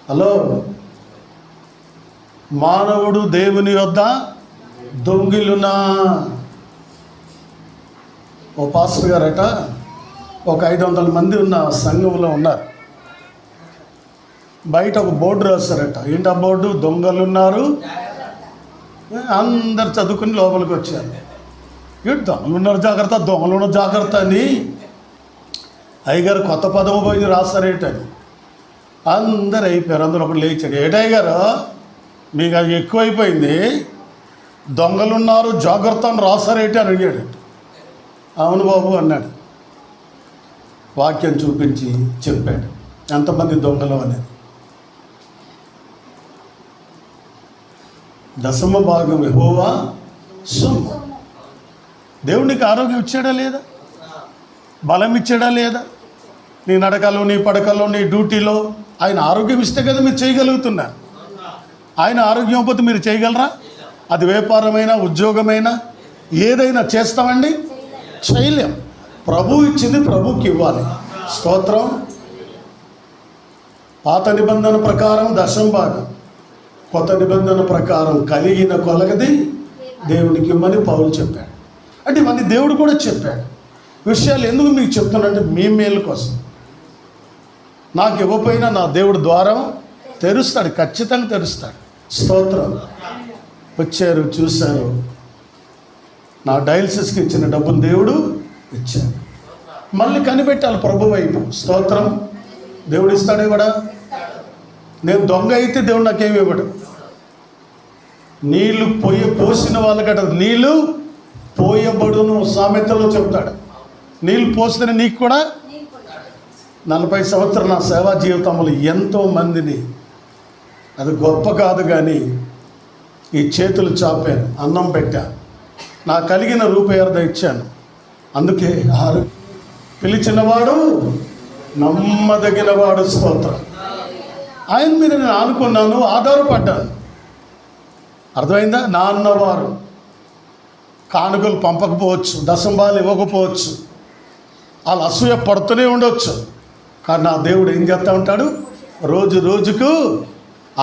హలో, మానవుడు దేవుని వద్ద దొంగిలునా. ఓ పాస్టర్ గారట ఒక 500 మంది ఉన్న సంఘంలో ఉన్నారు. బయట ఒక బోర్డు రాస్తారట. ఏంటి ఆ బోర్డు? దొంగలున్నారు. అందరు చదువుకుని లోపలికి వచ్చారు. ఏంటి దొంగలు ఉన్నారు జాగ్రత్త, దొంగలు ఉన్న జాగ్రత్త అని అయ్యగారు కొత్త పదము పోయి రాస్తారేటని అందరు అయిపోయారు. అందరూ ఒకటి లేచాడు. ఏటయ్యగారు మీకు అది ఎక్కువైపోయింది, దొంగలున్నారు జాగ్రత్త అని రాస్తారేటి అని అడిగాడు. అవును బాబు అన్నాడు. వాక్యం చూపించి చెప్పాడు ఎంతమంది దొంగలు అనేది. 10వ భాగం యెహోవా సొమ్ము. దేవునికి ఆరోగ్యం ఇచ్చాడా లేదా? బలం ఇచ్చాడా లేదా? నీ నడకలో, నీ పడకలో, నీ డ్యూటీలో ఆయన ఆరోగ్యం ఇస్తే కదా మీరు చేయగలుగుతున్నారు. ఆయన ఆరోగ్యం పోతే మీరు చేయగలరా? అది వ్యాపారమైనా ఉద్యోగమైనా ఏదైనా చేస్తామండి? చేయలేం. ప్రభు ఇచ్చింది ప్రభుకి ఇవ్వాలి. స్తోత్రం. పాత నిబంధన ప్రకారం 10వ భాగం, కొత్త నిబంధన ప్రకారం కలిగిన కొలగది దేవునికి ఇమ్మని పౌలు చెప్పాడు. అంటే ఇవన్నీ దేవుడు కూడా చెప్పాడు. విషయాలు ఎందుకు మీకు చెప్తానంటే మీ మేలు కోసం. నాకు ఇవ్వకపోయినా నా దేవుడు ద్వారం తెరుస్తాడు, ఖచ్చితంగా తెరుస్తాడు. స్తోత్రం. వచ్చారు, చూశారు. నా డయాలసిస్కి ఇచ్చిన డబ్బులు దేవుడు ఇచ్చాడు. మళ్ళీ కనిపెట్టాలి ప్రభు వైపు. స్తోత్రం. దేవుడు ఇస్తాడే కూడా. నేను దొంగ అయితే దేవుడు నాకేమి ఇవ్వడు. నీళ్ళు పోసిన వాళ్ళకట నీళ్ళు పోయబడును సామెతలో చెప్తాడు. నీళ్ళు పోస్తేనే నీకు కూడా. 40 సంవత్సరాల నా సేవా జీవితంలో ఎంతోమందిని, అది గొప్ప కాదు కానీ ఈ చేతులు చాపాను, అన్నం పెట్టాను, నా కలిగిన రూపాయర్ధ ఇచ్చాను. అందుకే పిలిచినవాడు నమ్మదగినవాడు. స్తోత్రం. ఆయన మీద నేను ఆనుకున్నాను, ఆధారపడ్డాను. అర్థమైందా? నా అన్నవారు కానుకలు పంపకపోవచ్చు, దశంబాలు ఇవ్వకపోవచ్చు, వాళ్ళు అసూయ పడుతూనే ఉండొచ్చు. కానీ నా దేవుడు ఏం చేస్తూ ఉంటాడు? రోజు రోజుకు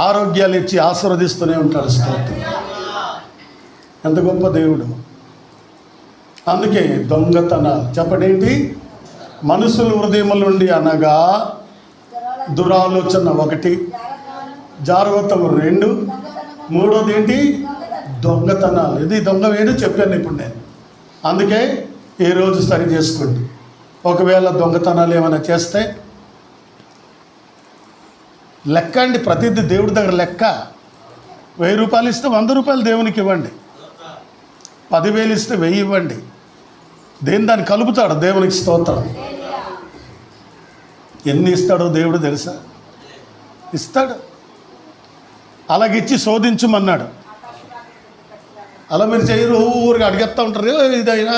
ఆరోగ్యాలు ఇచ్చి ఆశీర్వదిస్తూనే ఉంటాడు. స్తోత్రం. ఎంత గొప్ప దేవుడు. అందుకే దొంగతనాలు చెప్పండి ఏంటి? మనుషుల హృదయముల నుండి అనగా దురాలోచన 1, జాగ్రత్త 2, 3వది ఏంటి? దొంగతనాలు. ఇది దొంగ వేడు చెప్పాను ఇప్పుడు నేను. అందుకే ఈరోజు స్టడీ చేసుకోండి. ఒకవేళ దొంగతనాలు ఏమైనా చేస్తే లెక్క అండి. ప్రతిదీ దేవుడి దగ్గర లెక్క. 1000 రూపాయలు ఇస్తే 100 రూపాయలు దేవునికి ఇవ్వండి. 10,000 ఇస్తే 1000 ఇవ్వండి. దాన్ని కలుపుతాడు దేవునికి. స్తోత్రం. ఎన్ని ఇస్తాడో దేవుడు తెలుసా? ఇస్తాడు. అలాగిచ్చి శోధించమన్నాడు. అలా మీరు చెయ్యరు, ఊరికి అడిగేస్తూ ఉంటారు. ఇదైనా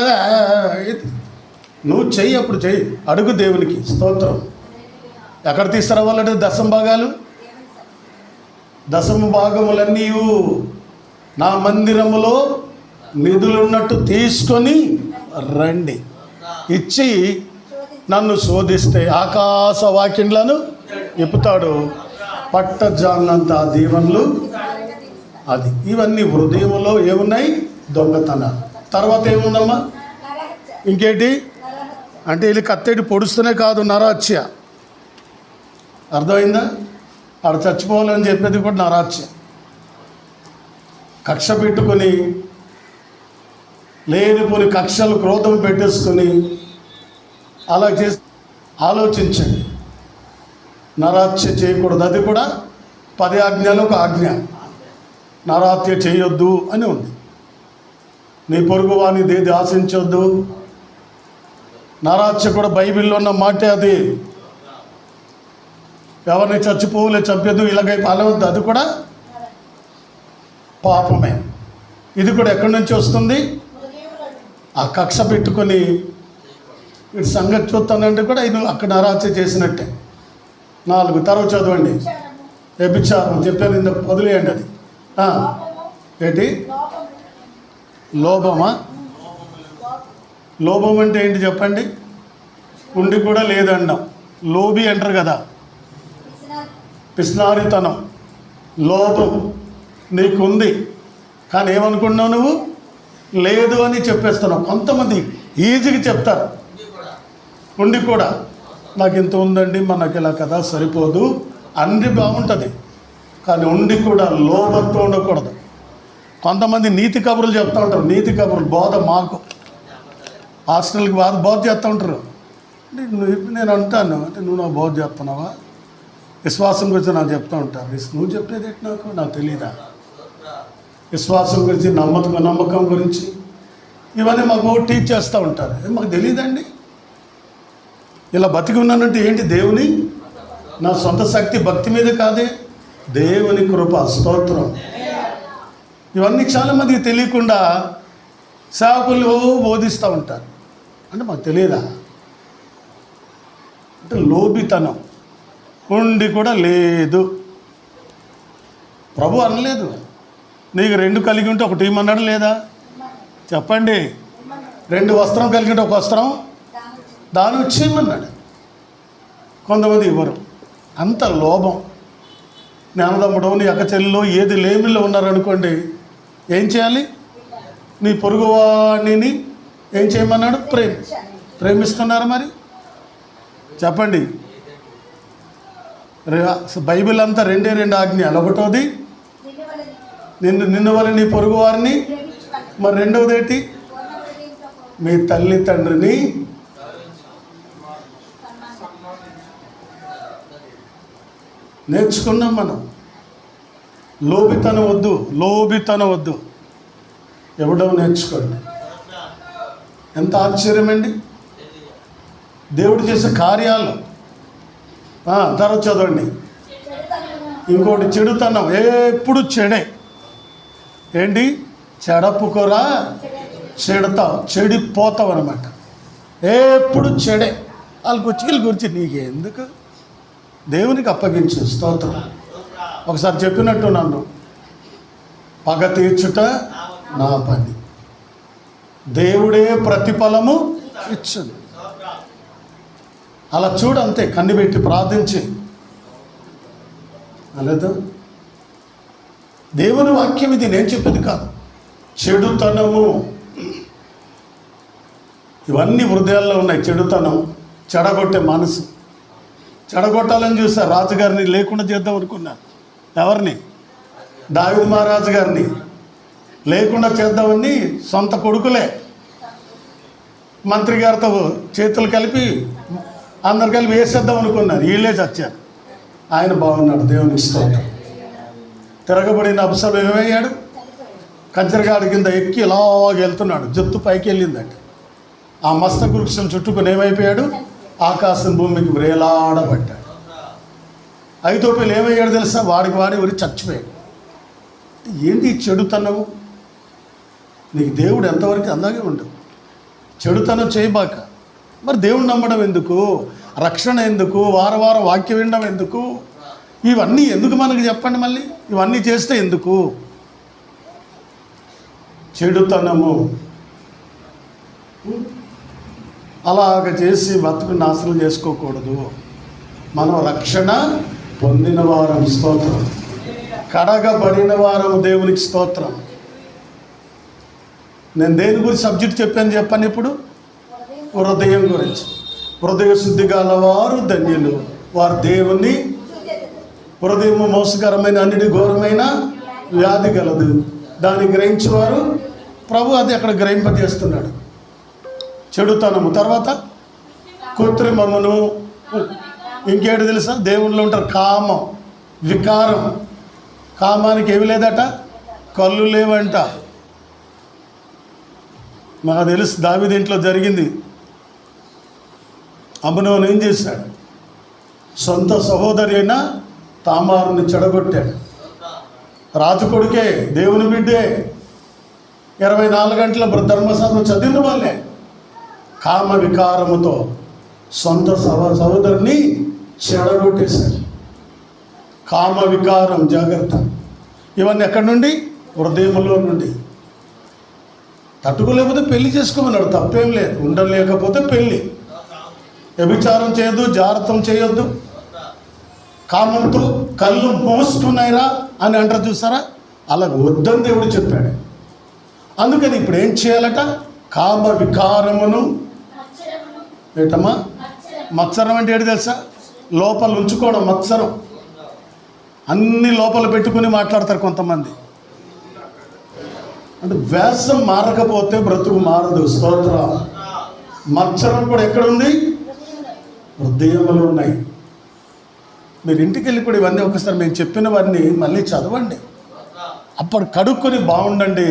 నువ్వు చెయ్యి, అప్పుడు చెయ్యి, అడుగు దేవునికి. స్తోత్రం. ఎక్కడ తీసుకురావాలంటే 10వ భాగాలు, 10వ భాగములన్నీ నా మందిరములో నిధులున్నట్టు తీసుకొని రండి. ఇచ్చి నన్ను శోధిస్తే ఆకాశ వాక్యంలను ఇప్పుతాడు, పట్టజాలంత ఆ దీవెనలు. అది ఇవన్నీ హృదయంలో ఏమున్నాయి? దొంగతనాలు. తర్వాత ఏముందమ్మా? ఇంకేంటి అంటే వీళ్ళు కత్తెడి పొడుస్తూనే కాదు, నరహత్య. అర్థమైందా? ఆడ చచ్చిపోవాలని చెప్పేది కూడా నరహత్య. కక్ష పెట్టుకొని లేనిపోని కక్షలు క్రోధం పెట్టేసుకొని అలా చేసి ఆలోచించండి. నరహత్య చేయకూడదు, అది కూడా 10 ఆజ్ఞలు ఒక ఆజ్ఞ. నరహత్య చేయొద్దు అని ఉంది. నీ పొరుగు వాని దేది ఆశించొద్దు. నరహత్య కూడా బైబిల్లో ఉన్న మాటే అది. ఎవరిని చచ్చిపోలే చంపేద్దు, ఇలాగై పాలవద్దు, అది కూడా పాపమే. ఇది కూడా ఎక్కడి నుంచి వస్తుంది? ఆ కక్ష పెట్టుకొని వీటి సంగతి చూస్తానంటే కూడా ఇది అక్కడ నరహత్య చేసినట్టే. 4 తర్వాత చదవండి. వ్యభిచారం చెప్పాను, ఇంత వదిలేయండి. అది ఏంటి? లోభమా? లోభం అంటే ఏంటి చెప్పండి? ఉండి కూడా లేదండం. లోబి అంటారు కదా, పిస్నారితనం. లోభం నీకుంది కానీ ఏమనుకున్నావు నువ్వు? లేదు అని చెప్పేస్తున్నావు. కొంతమంది ఈజీగా చెప్తారు, ఉండి కూడా నాకు ఇంత ఉందండి, మనకి ఇలా కదా సరిపోదు, అన్నీ బాగుంటుంది కానీ ఉండి కూడా లోభంతో ఉండకూడదు. కొంతమంది నీతి కబుర్లు చెప్తూ ఉంటారు. నీతి కబుర్లు బోధ మాకు హాస్టల్కి బోధ చేస్తూ ఉంటారు. అంటే నేను అంటాను, అంటే నువ్వు నాకు బోధ చేస్తున్నావా? విశ్వాసం గురించి నాకు చెప్తూ ఉంటారు. నువ్వు చెప్పేది ఏంటి? నాకు తెలియదా? విశ్వాసం గురించి, నమ్మకం గురించి ఇవన్నీ మాకు టీచ్ చేస్తూ ఉంటారు. మాకు తెలియదండి. ఇలా బతికి ఉన్నానంటే ఏంటి? దేవుని, నా సొంత శక్తి భక్తి మీద కాదే, దేవుని కృప, స్తోత్రం. ఇవన్నీ చాలామందికి తెలియకుండా సేవకులు బోధిస్తూ ఉంటారు. అంటే మాకు తెలియదా? అంటే లోబితనం. ఉండి కూడా లేదు. ప్రభు అనలేదు నీకు 2 కలిగి ఉంటే ఒకటి ఇమ్మన్నాడు లేదా? చెప్పండి. 2 వస్త్రం కలిగి ఉంటే ఒక వస్త్రం దాని వచ్చేయమన్నాడు. కొంతమంది ఇవ్వరు. అంత లోభం. నీ అన్నదమ్ముడు, నీ అక్క చెల్లెలు ఏది లేమిలో ఉన్నారనుకోండి, ఏం చేయాలి? నీ పొరుగువాణిని ఏం చేయమన్నాడు? ప్రేమిస్తున్నారు. మరి చెప్పండి. బైబిల్ అంతా 2 ఆజ్ఞలు. ఒకటోది నిన్ను వల్ల నీ పొరుగు వారిని. మరి రెండవది ఏంటి? మీ తల్లి తండ్రిని. నేర్చుకున్నాం మనం. లోబితనం వద్దు. ఎవడో నేర్చుకోండి. ఎంత ఆశ్చర్యమండి దేవుడు చేసే కార్యాలు. తర్వాత చదవండి. ఇంకోటి చెడుతనం. ఎప్పుడు చెడే. ఏంటి? చెడపుకోరా, చెడతావు, చెడిపోతావు అనమాట. ఎప్పుడు చెడే. వీళ్ళ గురించి నీకెందుకు? దేవునికి అప్పగించు. స్తోత్రం. ఒకసారి చెప్పినట్టు నన్ను, పగ తీర్చుట నా పని, దేవుడే ప్రతిఫలము ఇచ్చును. అలా చూడంతే, కన్ను పెట్టి ప్రార్థించి. అలాదు దేవుని వాక్యం ఇది, నేను చెప్పేది కాదు. చెడుతనము ఇవన్నీ హృదయాల్లో ఉన్నాయి. చెడుతనం, చెడగొట్టే మనసు. చెడగొట్టాలని చూస్తారు. రాజుగారిని లేకుండా చేద్దాం అనుకున్నారు. ఎవరిని? దావీదు మహారాజు గారిని లేకుండా చేద్దామని సొంత కొడుకులే మంత్రి గారితో చేతులు కలిపి అందరు కలిపి వేసేద్దాం అనుకున్నారు. వీళ్ళే చచ్చారు. ఆయన బాగున్నాడు. దేవుని స్తోత్రం. తిరగబడిన అబ్సలోము ఏమయ్యాడు? కంచరగాడి కింద ఎక్కి ఇలాగ వెళ్తున్నాడు. జుత్తు పైకి వెళ్ళిందండి. ఆ మస్తక వృక్షం చుట్టుకుని ఏమైపోయాడు? ఆకాశం భూమికి వ్రేలాడబడ్డాడు. అహితోపెలు ఏమయ్యాడు తెలుసా? వాడి ఊరి చచ్చిపోయాడు. ఏంటి చెడుతనము? నీకు దేవుడు ఎంతవరకు అందాగే ఉండదు. చెడుతనం చేయబాక. మరి దేవుడు నమ్మడం ఎందుకు? రక్షణ ఎందుకు? వారం వాక్యం వినడం ఎందుకు? ఇవన్నీ ఎందుకు మనకు చెప్పండి? మళ్ళీ ఇవన్నీ చేస్తే ఎందుకు? చెడుతనము అలాగ చేసి బతుకు నాశనం చేసుకోకూడదు. మనం రక్షణ పొందిన వారం, స్తోత్రం. కడగబడిన వారం, దేవునికి స్తోత్రం. నేను దేని గురించి సబ్జెక్ట్ చెప్పాను ఇప్పుడు? హృదయం గురించి. హృదయ శుద్ధి గలవారు ధన్యులు, వారు దేవుని. హృదయము మోసకరమైన అన్నిటి ఘోరమైన వ్యాధి గలదు, దాన్ని గ్రహించేవారు ప్రభు అది అక్కడ గ్రహింపజేస్తున్నాడు. చెడుతనము, తర్వాత కృత్రిమమును, ఇంకేటి తెలుసా? దేవుళ్ళు ఉంటారు కామం, వికారం. కామానికి ఏమి లేదట, కళ్ళు లేవంట. నాకు తెలుసు దావీదు ఇంట్లో జరిగింది. అమ్నోను ఏం చేశాడు? సొంత సహోదరి అయిన తామారుని చెడగొట్టాడు. రాజు కొడుకే, దేవుని బిడ్డే, 24 గంటల ధర్మశాస్త్రం చదివిన వాళ్ళే కామ వికారముతో సొంత సహోదరిని చెడగొట్టేశారు. కామ వికారం, జాగ్రత్త. ఇవన్నీ ఎక్కడి నుండి? హృదయంలో నుండి. తట్టుకోలేకపోతే పెళ్లి చేసుకోమన్నాడు, తప్పేం లేదు. ఉండలేకపోతే పెళ్ళి. వ్యభిచారం చేయొద్దు, జాగ్రత్తం చేయొద్దు. కామంతో కళ్ళు మోస్తున్నాయిరా అని అంటారు చూసారా, అలా వద్దని దేవుడు చెప్పాడు. అందుకని ఇప్పుడు ఏం చేయాలట? కామ వికారమును, ఏటమ్మా మత్సరం అంటే ఏంటి తెలుసా? లోపల ఉంచుకోవడం మత్సరం. అన్ని లోపల పెట్టుకుని మాట్లాడతారు కొంతమంది. అంటే వేషం మారకపోతే బ్రతుకు మారదు. స్తోత్రం. మత్సరం కూడా ఎక్కడుంది? హృదయంలో ఉన్నాయి. మీరు ఇంటికి వెళ్ళి కూడా ఇవన్నీ ఒకసారి మేము చెప్పినవన్నీ మళ్ళీ చదవండి. అప్పుడు కడుక్కొని బాగుండండి.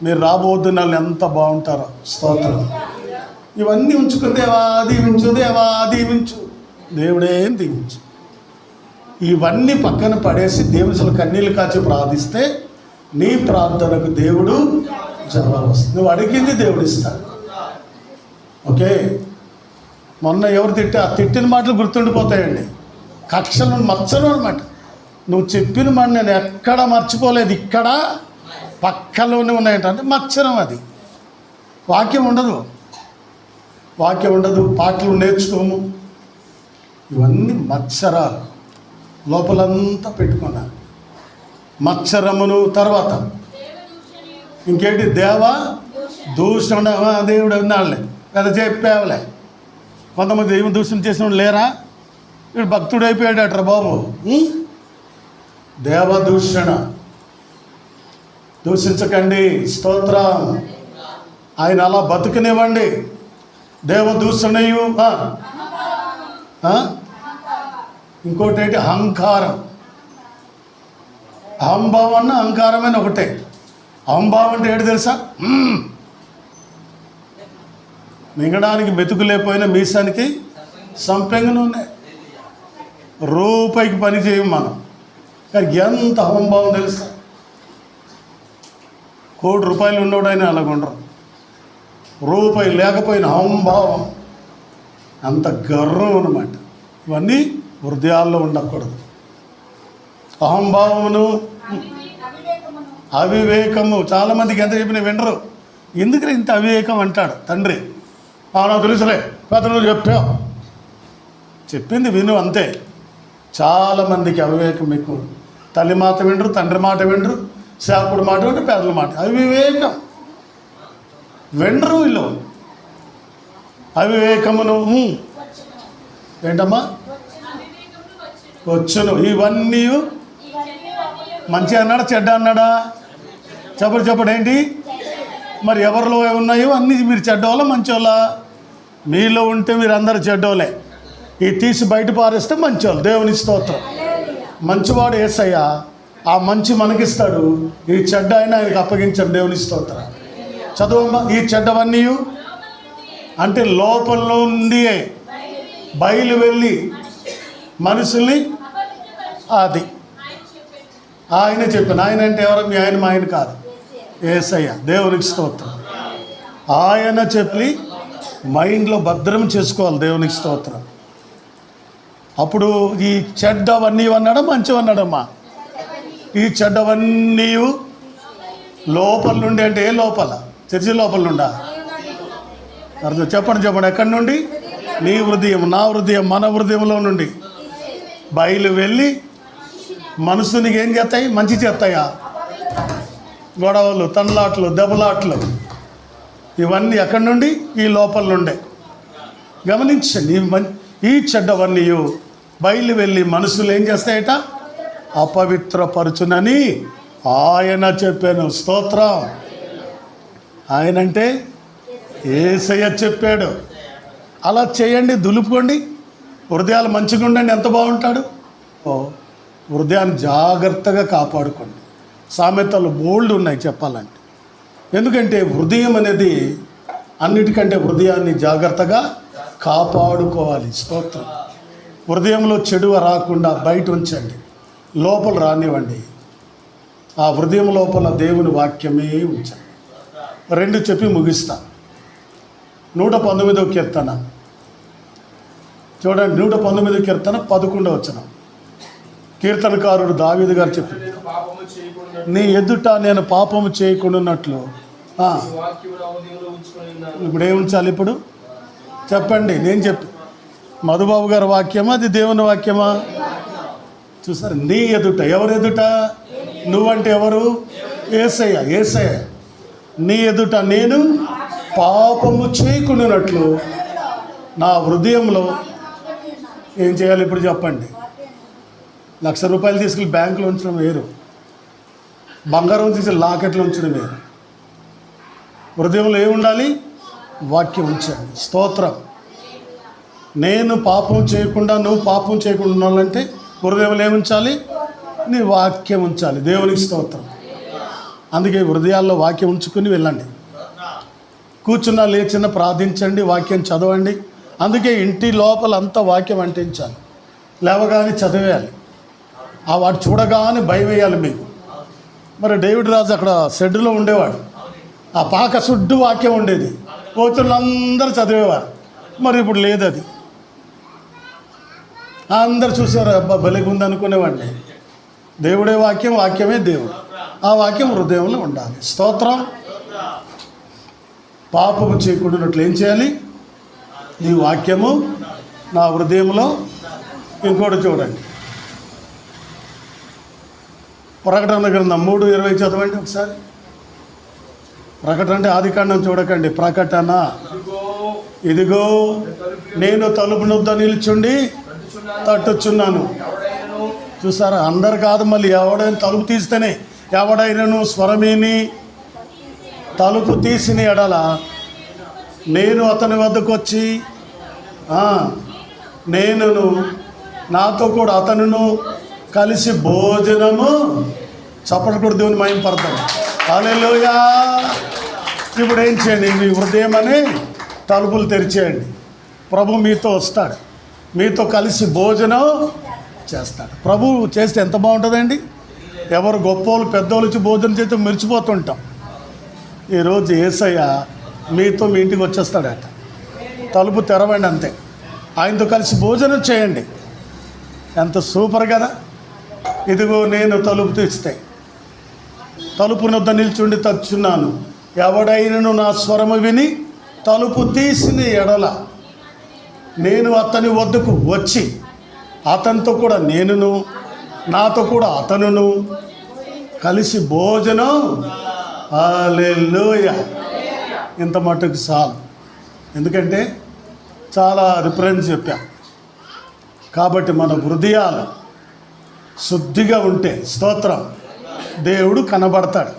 మీరు రాబోతున్న వాళ్ళు ఎంత బాగుంటారో. స్తోత్రం. ఇవన్నీ ఉంచుకుని దేవా దీవించు, దేవా దీవించు, దేవుడే దీవించు. ఇవన్నీ పక్కన పడేసి దేవుని అసలు కన్నీళ్ళు కాచి ప్రార్థిస్తే నీ ప్రార్థనకు దేవుడు జవాబు వస్తుంది. నువ్వు అడిగింది దేవుడు ఇస్తాడు. ఓకే. మొన్న ఎవరు ఆ తిట్టిన మాటలు గుర్తుండిపోతాయండి. కక్షలు, మత్సరం అనమాట. నువ్వు చెప్పిన మాట నేను ఎక్కడ మర్చిపోలేదు, ఇక్కడ పక్కలోనే ఉన్నాయంటే మత్సరం. అది వాక్యం ఉండదు, వాక్యం ఉండదు, పాటలు నేర్చుకోము. ఇవన్నీ మత్సరాలు లోపలంతా పెట్టుకున్నారు. మత్సరమును, తర్వాత ఇంకేంటి? దేవ దూషణ. దేవుడు అన్నాళ్ళే కదా, చెప్పేవలే. కొంతమంది దేవుని దూషణ చేసిన వాళ్ళు లేరా? వీడు భక్తుడు అయిపోయాడట్రా బాబు. దేవ దూషణ దూషించకండి. స్తోత్రం. ఆయన అలా బతుకునివ్వండి. దేవ దూషణయు. ఇంకోటి ఏంటి? అహంకారం. అహంభావం అన్న అహంకారమైన ఒకటే. అహంభావం అంటే ఏంటి తెలుసా? మింగడానికి మెతుకు లేకపోయినా మీసానికి సంపెంగను ఉన్నాయి. రూపాయికి పని చేయం మనం, కానీ ఎంత అహంభావం తెలుసా? ₹1,00,00,000 ఉండవడైనా అలాగుండరు. రూపాయి లేకపోయిన అహంభావం, అంత గర్వం అన్నమాట. ఇవన్నీ హృదయాల్లో ఉండకూడదు. అహంభావమును, అవివేకము. చాలామందికి ఎంత చెప్పినా వినరు. ఎందుకని ఇంత అవివేకం అంటాడు తండ్రి. నాకు తెలుసులే, పెద్దలు చెప్పావు, చెప్పింది విను అంతే. చాలామందికి అవివేకం ఎక్కువ. తల్లి మాట వినరు, తండ్రి మాట వినరు, సేవకుడు మాట వినరు, పెద్దల మాట. అవివేకం వినరు వీళ్ళు. అవివేకమును ఏంటమ్మా? వచ్చును. ఇవన్నీ మంచి అన్నాడా చెడ్డ అన్నాడా? చెప్పడు ఏంటి? మరి ఎవరిలో ఉన్నాయో అన్నీ మీరు చెడ్డోళ్ళ మంచోళ్ళ? మీలో ఉంటే మీరు అందరు చెడ్డోళ్ళే. ఈ తీసి బయట పారేస్తే మంచోళ్ళు. దేవుని స్తోత్రం. మంచివాడు యేసయ్య, ఆ మంచి మనకిస్తాడు. ఈ చెడ్డ అయినా ఆయనకు అప్పగించాడు. దేవుని స్తోత్రం. చదువమ్మా. ఈ చెడ్డవన్నీ అంటే లోపల నుండి బయలు వెళ్ళి మనుషుల్ని, అది ఆయన చెప్పాను. ఆయన అంటే ఎవరు? మీ ఆయన, మా ఆయన కాదు, యేసయ్య. దేవునికి స్తోత్రం. ఆయన చెప్పి మైండ్లో భద్రం చేసుకోవాలి. దేవునికి స్తోత్రం. అప్పుడు ఈ చెడ్డవన్నీ అన్నాడా మంచివన్నాడమ్మా? ఈ చెడ్డవన్నీ లోపల నుండి అంటే ఏ లోపల? చర్చి లోపల నుండా? అర్థం చెప్పండి ఎక్కడి నుండి? నీ హృదయం, నా హృదయం, మన హృదయంలో నుండి బయలు వెళ్ళి మనసునికి ఏం చేస్తాయి? మంచి చేస్తాయా? గొడవలు, తన్లాట్లు, దెబ్బలాట్లు ఇవన్నీ ఎక్కడి నుండి? ఈ లోపల నుండే. గమనించండి, ఈ చెడ్డవన్నీ బయలు వెళ్ళి మనసులు ఏం చేస్తాయట? అపవిత్రపరచునని ఆయన చెప్పాను. స్తోత్రం. ఆయన అంటే యేసయ్య చెప్పాడు. అలా చేయండి, దులుపుకోండి, హృదయాలు మంచిగా ఉండండి. ఎంత బాగుంటాడు! హృదయాన్ని జాగ్రత్తగా కాపాడుకోండి. సామెతలు బోల్డ్ ఉన్నాయి చెప్పాలంటే. ఎందుకంటే హృదయం అనేది అన్నిటికంటే హృదయాన్ని జాగ్రత్తగా కాపాడుకోవాలి. స్తోత్రం. హృదయంలో చెడు రాకుండా బయట ఉంచండి, లోపల రానివ్వండి. ఆ హృదయం లోపల దేవుని వాక్యమే ఉంచండి. 2 చెప్పి ముగిస్తా. 119వ కీర్తన చూడండి. 119వ కీర్తన 11వ వచనం. కీర్తనకారుడు దావీదు గారు చెప్పి, నీ ఎదుట నేను పాపము చేయకుండాన్నట్లు. ఇప్పుడు ఏముంచాలి? ఇప్పుడు చెప్పండి. నేను చెప్పి మధుబాబు గారి వాక్యమా, అది దేవుని వాక్యమా? చూసారు, నీ ఎదుట. ఎవరు ఎదుట? నువ్వంటే ఎవరు? యేసయ్య. యేసయ్య నీ ఎదుట నేను పాపము చేయకుండాన్నట్లు నా హృదయంలో ఏం చేయాలి? ఇప్పుడు చెప్పండి. 1,00,000 రూపాయలు తీసుకెళ్ళి బ్యాంకులో ఉంచడం వేరు, బంగారం తీసి లాకెట్లో ఉంచడం వేరు. హృదయంలో ఏముండాలి? వాక్యం ఉంచండి. స్తోత్రం. నేను పాపం చేయకుండా, నువ్వు పాపం చేయకుండా ఉండాలంటే హృదయంలో ఏముంచాలి? నీ వాక్యం ఉంచాలి. దేవునికి స్తోత్రం. అందుకే హృదయాల్లో వాక్యం ఉంచుకుని వెళ్ళండి. కూర్చున్నా లేచినా ప్రార్థించండి, వాక్యం చదవండి. అందుకే ఇంటి లోపల అంతా వాక్యం అంటించాలి. లేవగానే చదివేయాలి. ఆ వాడు చూడగానే భయం వేయాలి మీకు. మరి డేవిడ్ రాజు అక్కడ షెడ్డులో ఉండేవాడు. ఆ పాక సుడ్డు వాక్యం ఉండేది, పోతులందరూ చదివేవారు. మరి ఇప్పుడు లేదు అది. అందరు చూసేవారు, అబ్బా బలిగుంది అనుకునేవాడిని. దేవుడే వాక్యం, వాక్యమే దేవుడు. ఆ వాక్యం హృదయంలో ఉండాలి. స్తోత్రం. పాపము చేయకుండాన్నట్లు ఏం చేయాలి? నీ వాక్యము నా హృదయంలో. ఇంకోటి చూడండి, ప్రకటన గ్రంథం 3:20 చదవండి ఒకసారి. ప్రకటన అంటే ఆదికాండం చూడకండి. ప్రకటన, ఇదిగో నేను తలుపు నొద్ద నిల్చుండి తట్టుచున్నాను. చూసారా? అందరు కాదు, మళ్ళీ ఎవడైనా తలుపు తీస్తేనే. ఎవడైనాను స్వరమేని తలుపు తీసిన ఎడల నేను అతని వద్దకు వచ్చి నేనును నాతో కూడా అతనును కలిసి భోజనము. చప్పటి కూడా దేవుని మహిమ పడతాను. హల్లెలూయా. ఇప్పుడు ఏం చేయండి? మీ హృదయం అనే తలుపులు తెరిచేయండి. ప్రభు మీతో వస్తాడు, మీతో కలిసి భోజనం చేస్తాడు. ప్రభు చేస్తే ఎంత బాగుంటుందండి. ఎవరు గొప్పోళ్ళు పెద్దోళ్ళు వచ్చి భోజనం చేస్తే మెరిచిపోతుంటాం. ఈరోజు యేసయ్య మీతో మీ ఇంటికి వచ్చేస్తాడట. తలుపు తెరవండి అంతే, ఆయనతో కలిసి భోజనం చేయండి. ఎంత సూపర్ కదా. ఇదిగో నేను తలుపు తీస్తే తలుపు నొద్ద నిల్చుండి తచ్చున్నాను. ఎవడైనను నా స్వరము విని తలుపు తీసిన ఎడల నేను అతని వద్దకు వచ్చి అతనితో కూడా నేనును, నాతో కూడా అతనును కలిసి భోజనం. హల్లెలూయా. ఇంత మటుకు చాలు. ఎందుకంటే చాలా రిఫరెన్స్ చెప్పా. కాబట్టి మన హృదయాలు శుద్ధిగా ఉంటే, స్తోత్రం, దేవుడు కనబడతాడు,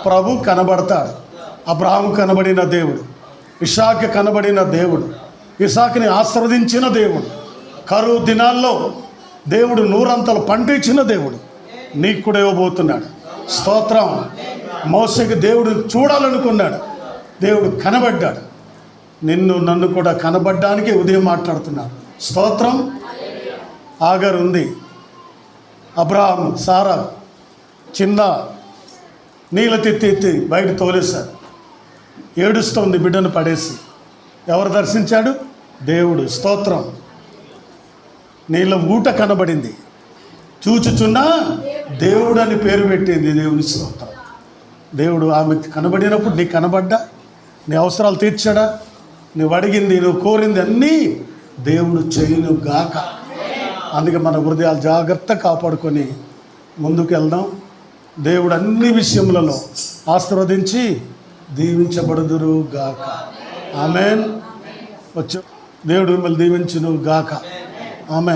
ప్రభు కనబడతాడు. అబ్రహాము కనబడిన దేవుడు, ఇషాకు కనబడిన దేవుడు, ఇషాకుని ఆశీర్వదించిన దేవుడు, కరువు దినాల్లో దేవుడు 100 పంట ఇచ్చిన దేవుడు నీకు కూడా ఇవ్వబోతున్నాడు. స్తోత్రం. మోషేకి దేవుడు చూడాలనుకున్నాడు, దేవుడు కనబడ్డాడు. నిన్ను నన్ను కూడా కనబడ్డానికి ఉదయం మాట్లాడుతున్నాడు. స్తోత్రం. ఆగర్ ఉంది, అబ్రహాము, సారా చిన్న నీళ్ళ తెత్తి బయట తోలేశారు. ఏడుస్తుంది బిడ్డను పడేసి. ఎవరు దర్శించాడు? దేవుడు. స్తోత్రం. నీళ్ళ ఊట కనబడింది, చూచుచున్నా దేవుడు అని పేరు పెట్టింది. దేవుని స్తోత్రం. దేవుడు ఆమెకు కనబడినప్పుడు నీకు కనబడ్డా, నీ అవసరాలు తీర్చాడా, నువ్వు అడిగింది నువ్వు కోరింది అన్నీ దేవుడు చేయును గాక. అందుకే మన హృదయాలు జాగ్రత్త కాపాడుకొని ముందుకు వెళ్దాం. దేవుడు అన్ని విషయములలో ఆశీర్వదించి దీవించబడుదురు గాక. ఆమెన్. వచ్చు దేవుడు మిమ్మల్ని దీవించును గాక. ఆమెన్.